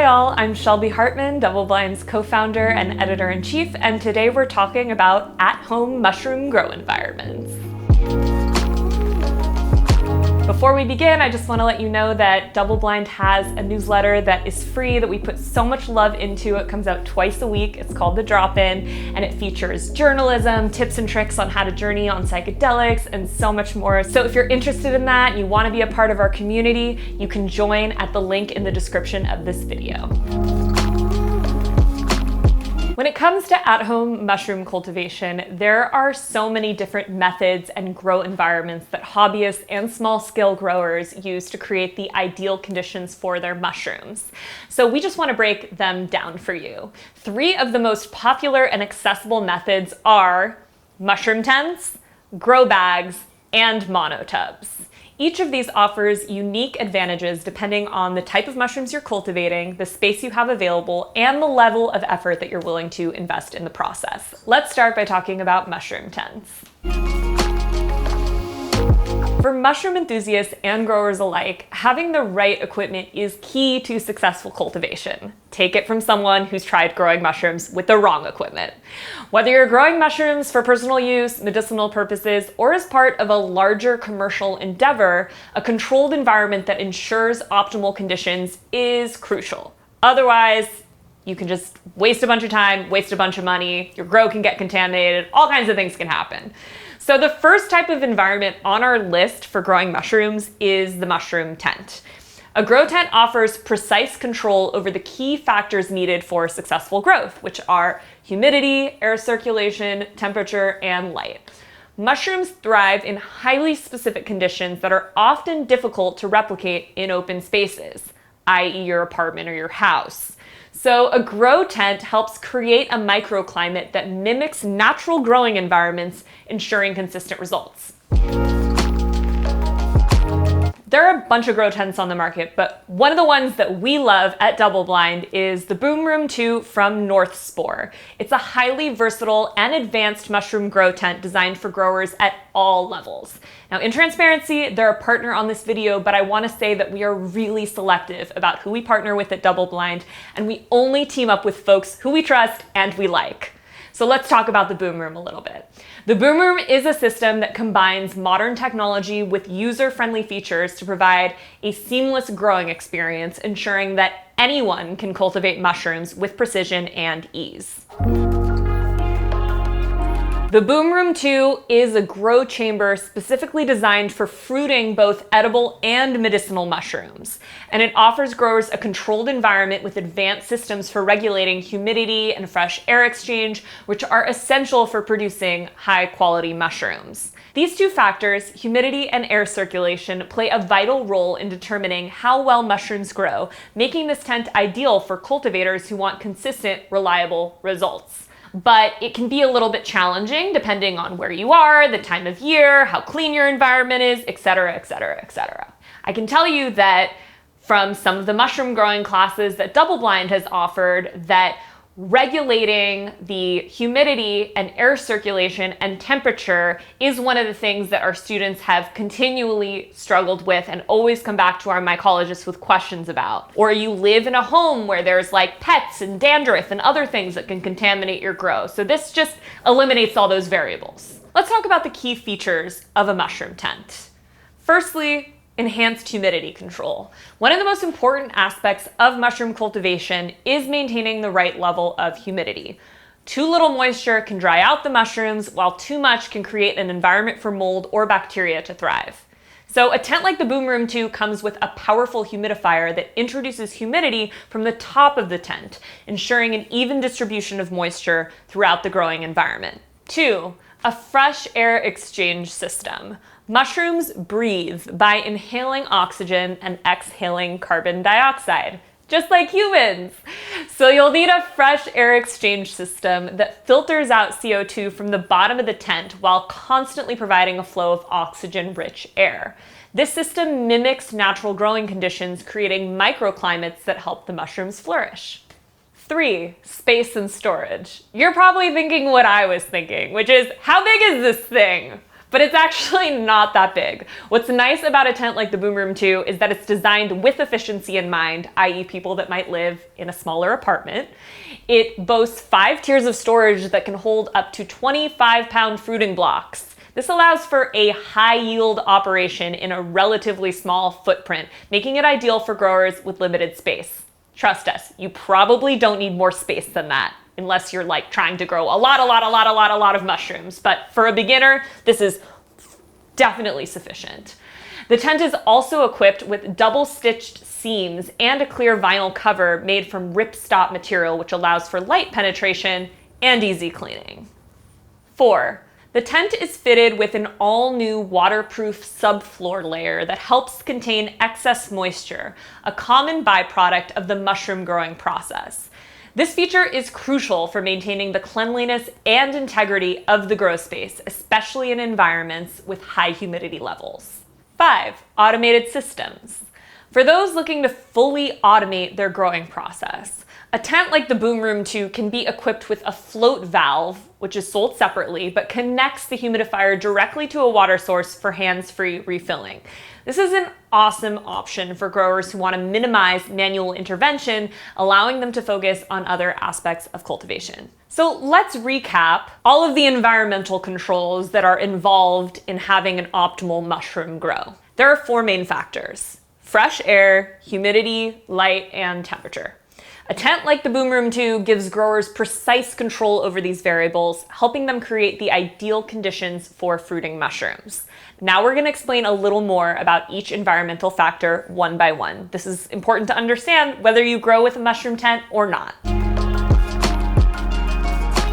y'all, I'm Shelby Hartman, DoubleBlind's co-founder and editor-in-chief, and today we're talking about at-home mushroom grow environments. Before we begin, I just want to let you know that DoubleBlind has a newsletter that is free that we put so much love into. It comes out twice a week. It's called The Drop-In, and it features journalism, tips and tricks on how to journey on psychedelics, and so much more. So if you're interested in that and you want to be a part of our community, you can join at the link in the description of this video. When it comes to at-home mushroom cultivation, there are so many different methods and grow environments that hobbyists and small-scale growers use to create the ideal conditions for their mushrooms. So we just want to break them down for you. 3 of the most popular and accessible methods are mushroom tents, grow bags, and monotubs. Each of these offers unique advantages depending on the type of mushrooms you're cultivating, the space you have available, and the level of effort that you're willing to invest in the process. Let's start by talking about mushroom tents. For mushroom enthusiasts and growers alike, having the right equipment is key to successful cultivation. Take it from someone who's tried growing mushrooms with the wrong equipment. Whether you're growing mushrooms for personal use, medicinal purposes, or as part of a larger commercial endeavor, a controlled environment that ensures optimal conditions is crucial. Otherwise, you can just waste a bunch of time, waste a bunch of money, your grow can get contaminated, all kinds of things can happen. So the first type of environment on our list for growing mushrooms is the mushroom tent. A grow tent offers precise control over the key factors needed for successful growth, which are humidity, air circulation, temperature, and light. Mushrooms thrive in highly specific conditions that are often difficult to replicate in open spaces, i.e. your apartment or your house. So a grow tent helps create a microclimate that mimics natural growing environments, ensuring consistent results. There are a bunch of grow tents on the market, but one of the ones that we love at DoubleBlind is the Boom Room 2 from North Spore. It's a highly versatile and advanced mushroom grow tent designed for growers at all levels. Now, in transparency, they're a partner on this video, but I want to say that we are really selective about who we partner with at DoubleBlind, and we only team up with folks who we trust and we like. So let's talk about the Boom Room a little bit. The Boom Room is a system that combines modern technology with user-friendly features to provide a seamless growing experience, ensuring that anyone can cultivate mushrooms with precision and ease. The Boom Room 2 is a grow chamber specifically designed for fruiting both edible and medicinal mushrooms, and it offers growers a controlled environment with advanced systems for regulating humidity and fresh air exchange, which are essential for producing high-quality mushrooms. These 2 factors, humidity and air circulation, play a vital role in determining how well mushrooms grow, making this tent ideal for cultivators who want consistent, reliable results. But it can be a little bit challenging depending on where you are, the time of year, how clean your environment is, etc., etc., etc. I can tell you that from some of the mushroom growing classes that DoubleBlind has offered that regulating the humidity and air circulation and temperature is one of the things that our students have continually struggled with and always come back to our mycologists with questions about. Or you live in a home where there's like pets and dandruff and other things that can contaminate your grow. So this just eliminates all those variables. Let's talk about the key features of a mushroom tent. Firstly, enhanced humidity control. One of the most important aspects of mushroom cultivation is maintaining the right level of humidity. Too little moisture can dry out the mushrooms, while too much can create an environment for mold or bacteria to thrive. So a tent like the Boom Room 2 comes with a powerful humidifier that introduces humidity from the top of the tent, ensuring an even distribution of moisture throughout the growing environment. 2, a fresh air exchange system. Mushrooms breathe by inhaling oxygen and exhaling carbon dioxide, just like humans. So you'll need a fresh air exchange system that filters out CO2 from the bottom of the tent while constantly providing a flow of oxygen-rich air. This system mimics natural growing conditions, creating microclimates that help the mushrooms flourish. 3, space and storage. You're probably thinking what I was thinking, which is, how big is this thing? But it's actually not that big. What's nice about a tent like the Boom Room 2 is that it's designed with efficiency in mind, i.e. people that might live in a smaller apartment. It boasts 5 tiers of storage that can hold up to 25-pound fruiting blocks. This allows for a high-yield operation in a relatively small footprint, making it ideal for growers with limited space. Trust us, you probably don't need more space than that, unless you're like trying to grow a lot of mushrooms. But for a beginner, this is definitely sufficient. The tent is also equipped with double-stitched seams and a clear vinyl cover made from ripstop material, which allows for light penetration and easy cleaning. 4. The tent is fitted with an all-new waterproof subfloor layer that helps contain excess moisture, a common byproduct of the mushroom growing process. This feature is crucial for maintaining the cleanliness and integrity of the grow space, especially in environments with high humidity levels. 5. Automated systems. For those looking to fully automate their growing process, a tent like the Boom Room 2 can be equipped with a float valve, which is sold separately, but connects the humidifier directly to a water source for hands-free refilling. This is an awesome option for growers who want to minimize manual intervention, allowing them to focus on other aspects of cultivation. So let's recap all of the environmental controls that are involved in having an optimal mushroom grow. There are 4 main factors: fresh air, humidity, light, and temperature. A tent like the Boom Room 2 gives growers precise control over these variables, helping them create the ideal conditions for fruiting mushrooms. Now we're going to explain a little more about each environmental factor one by one. This is important to understand whether you grow with a mushroom tent or not.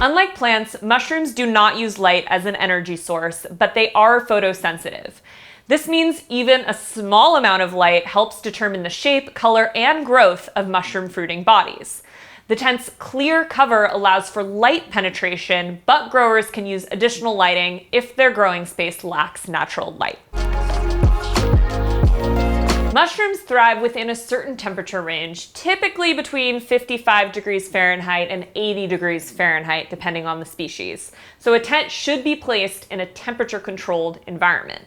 Unlike plants, mushrooms do not use light as an energy source, but they are photosensitive. This means even a small amount of light helps determine the shape, color, and growth of mushroom fruiting bodies. The tent's clear cover allows for light penetration, but growers can use additional lighting if their growing space lacks natural light. Mushrooms thrive within a certain temperature range, typically between 55 degrees Fahrenheit and 80 degrees Fahrenheit, depending on the species. So a tent should be placed in a temperature-controlled environment.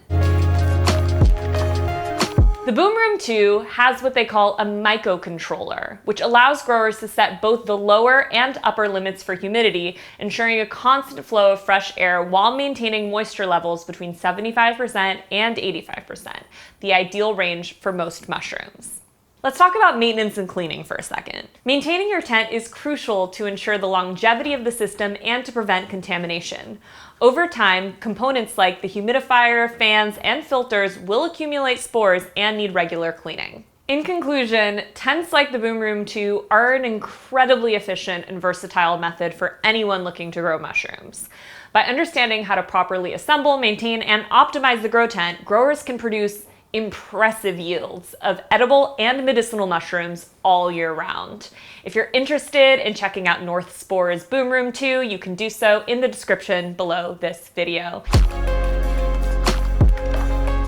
The Boom Room 2 has what they call a microcontroller, which allows growers to set both the lower and upper limits for humidity, ensuring a constant flow of fresh air while maintaining moisture levels between 75% and 85%, the ideal range for most mushrooms. Let's talk about maintenance and cleaning for a second. Maintaining your tent is crucial to ensure the longevity of the system and to prevent contamination. Over time, components like the humidifier, fans, and filters will accumulate spores and need regular cleaning. In conclusion, tents like the Boom Room 2 are an incredibly efficient and versatile method for anyone looking to grow mushrooms. By understanding how to properly assemble, maintain, and optimize the grow tent, growers can produce impressive yields of edible and medicinal mushrooms all year round. If you're interested in checking out North Spore's Boom Room 2, you can do so in the description below this video.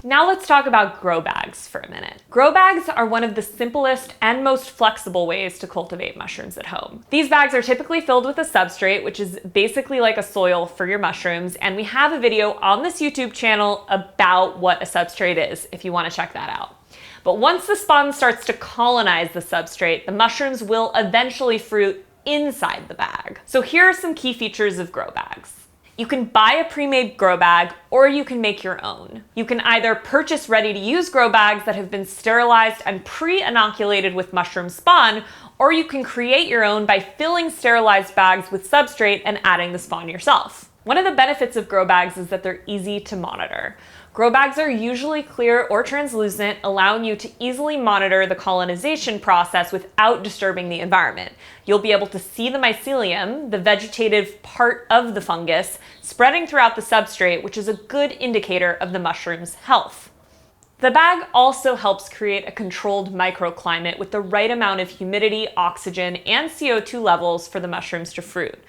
Now let's talk about grow bags for a minute. Grow bags are one of the simplest and most flexible ways to cultivate mushrooms at home. These bags are typically filled with a substrate, which is basically like a soil for your mushrooms, and we have a video on this YouTube channel about what a substrate is if you want to check that out. But once the spawn starts to colonize the substrate, the mushrooms will eventually fruit inside the bag. So here are some key features of grow bags. You can buy a pre-made grow bag, or you can make your own. You can either purchase ready-to-use grow bags that have been sterilized and pre-inoculated with mushroom spawn, or you can create your own by filling sterilized bags with substrate and adding the spawn yourself. One of the benefits of grow bags is that they're easy to monitor. Grow bags are usually clear or translucent, allowing you to easily monitor the colonization process without disturbing the environment. You'll be able to see the mycelium, the vegetative part of the fungus, spreading throughout the substrate, which is a good indicator of the mushroom's health. The bag also helps create a controlled microclimate with the right amount of humidity, oxygen, and CO2 levels for the mushrooms to fruit.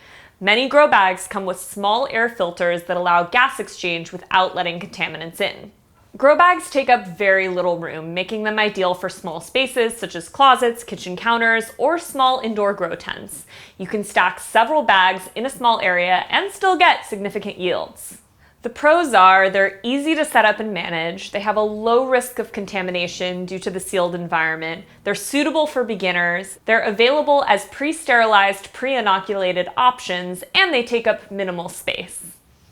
Many grow bags come with small air filters that allow gas exchange without letting contaminants in. Grow bags take up very little room, making them ideal for small spaces such as closets, kitchen counters, or small indoor grow tents. You can stack several bags in a small area and still get significant yields. The pros are they're easy to set up and manage, they have a low risk of contamination due to the sealed environment, they're suitable for beginners, they're available as pre-sterilized, pre-inoculated options, and they take up minimal space.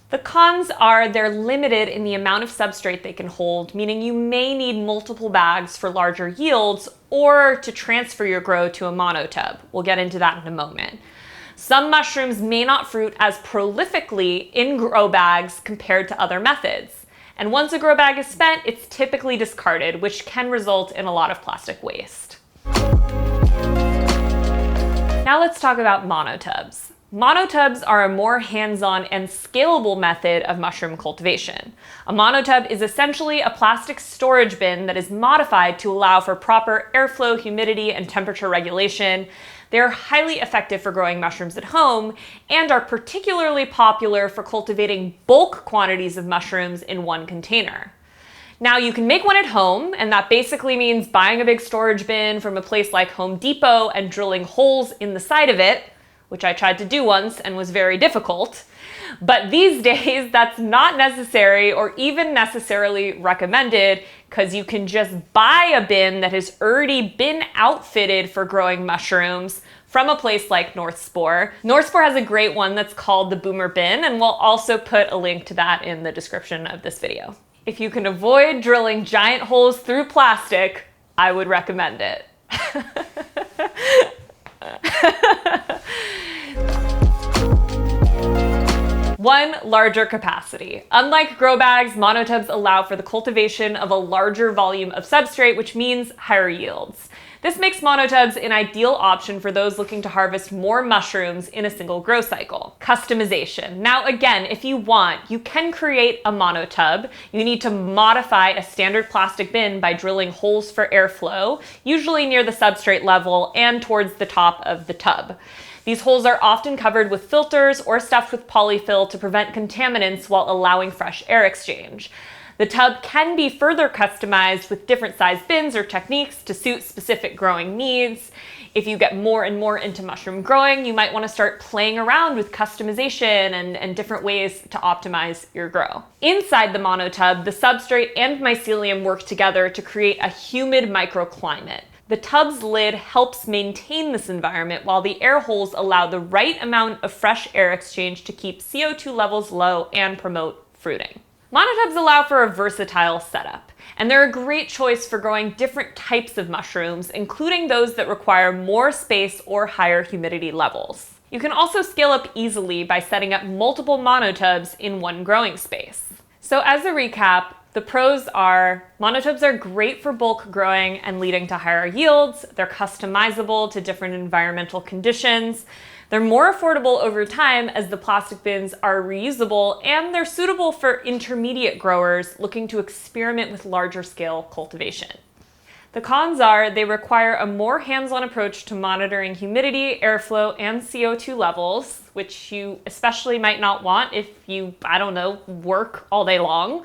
The cons are they're limited in the amount of substrate they can hold, meaning you may need multiple bags for larger yields or to transfer your grow to a monotub. We'll get into that in a moment. Some mushrooms may not fruit as prolifically in grow bags compared to other methods. And once a grow bag is spent, it's typically discarded, which can result in a lot of plastic waste. Now let's talk about monotubs. Monotubs are a more hands-on and scalable method of mushroom cultivation. A monotub is essentially a plastic storage bin that is modified to allow for proper airflow, humidity, and temperature regulation. They are highly effective for growing mushrooms at home and are particularly popular for cultivating bulk quantities of mushrooms in one container. Now you can make one at home, and that basically means buying a big storage bin from a place like Home Depot and drilling holes in the side of it, which I tried to do once and was very difficult. But these days, that's not necessary or even necessarily recommended, because you can just buy a bin that has already been outfitted for growing mushrooms from a place like North Spore. North Spore has a great one that's called the Boomer Bin, and we'll also put a link to that in the description of this video. If you can avoid drilling giant holes through plastic, I would recommend it. One, larger capacity. Unlike grow bags, monotubs allow for the cultivation of a larger volume of substrate, which means higher yields. This makes monotubs an ideal option for those looking to harvest more mushrooms in a single grow cycle. Customization. Now again, if you want, you can create a monotub. You need to modify a standard plastic bin by drilling holes for airflow, usually near the substrate level and towards the top of the tub. These holes are often covered with filters or stuffed with polyfill to prevent contaminants while allowing fresh air exchange. The tub can be further customized with different size bins or techniques to suit specific growing needs. If you get more and more into mushroom growing, you might want to start playing around with customization and different ways to optimize your grow. Inside the monotub, the substrate and mycelium work together to create a humid microclimate. The tub's lid helps maintain this environment, while the air holes allow the right amount of fresh air exchange to keep CO2 levels low and promote fruiting. Monotubs allow for a versatile setup, and they're a great choice for growing different types of mushrooms, including those that require more space or higher humidity levels. You can also scale up easily by setting up multiple monotubs in one growing space. So as a recap, the pros are monotubs are great for bulk growing and leading to higher yields. They're customizable to different environmental conditions. They're more affordable over time as the plastic bins are reusable, and they're suitable for intermediate growers looking to experiment with larger scale cultivation. The cons are they require a more hands-on approach to monitoring humidity, airflow, and CO2 levels, which you especially might not want if you, work all day long.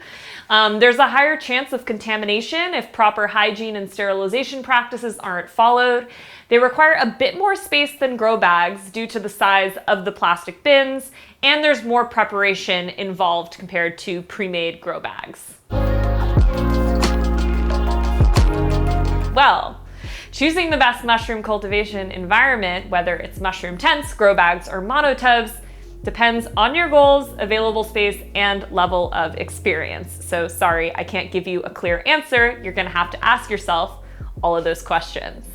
There's a higher chance of contamination if proper hygiene and sterilization practices aren't followed. They require a bit more space than grow bags due to the size of the plastic bins, and there's more preparation involved compared to pre-made grow bags. Well, choosing the best mushroom cultivation environment, whether it's mushroom tents, grow bags, or monotubs, depends on your goals, available space, and level of experience. So sorry, I can't give you a clear answer. You're gonna have to ask yourself all of those questions.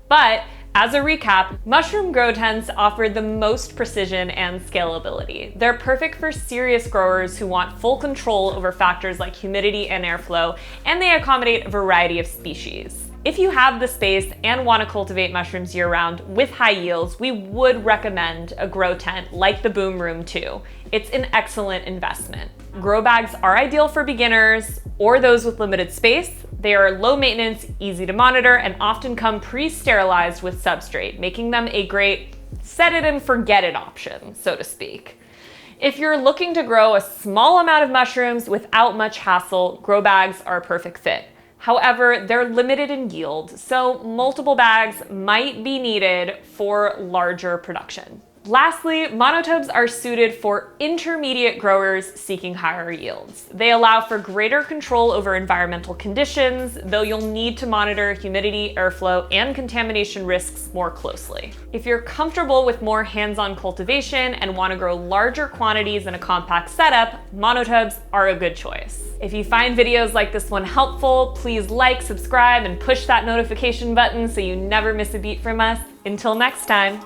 But as a recap, mushroom grow tents offer the most precision and scalability. They're perfect for serious growers who want full control over factors like humidity and airflow, and they accommodate a variety of species. If you have the space and want to cultivate mushrooms year-round with high yields, we would recommend a grow tent like the Boom Room 2. It's an excellent investment. Grow bags are ideal for beginners or those with limited space. They are low maintenance, easy to monitor, and often come pre-sterilized with substrate, making them a great set it and forget it option, so to speak. If you're looking to grow a small amount of mushrooms without much hassle, grow bags are a perfect fit. However, they're limited in yield, so multiple bags might be needed for larger production. Lastly, monotubs are suited for intermediate growers seeking higher yields. They allow for greater control over environmental conditions, though you'll need to monitor humidity, airflow, and contamination risks more closely. If you're comfortable with more hands-on cultivation and want to grow larger quantities in a compact setup, monotubs are a good choice. If you find videos like this one helpful, please like, subscribe, and push that notification button so you never miss a beat from us. Until next time.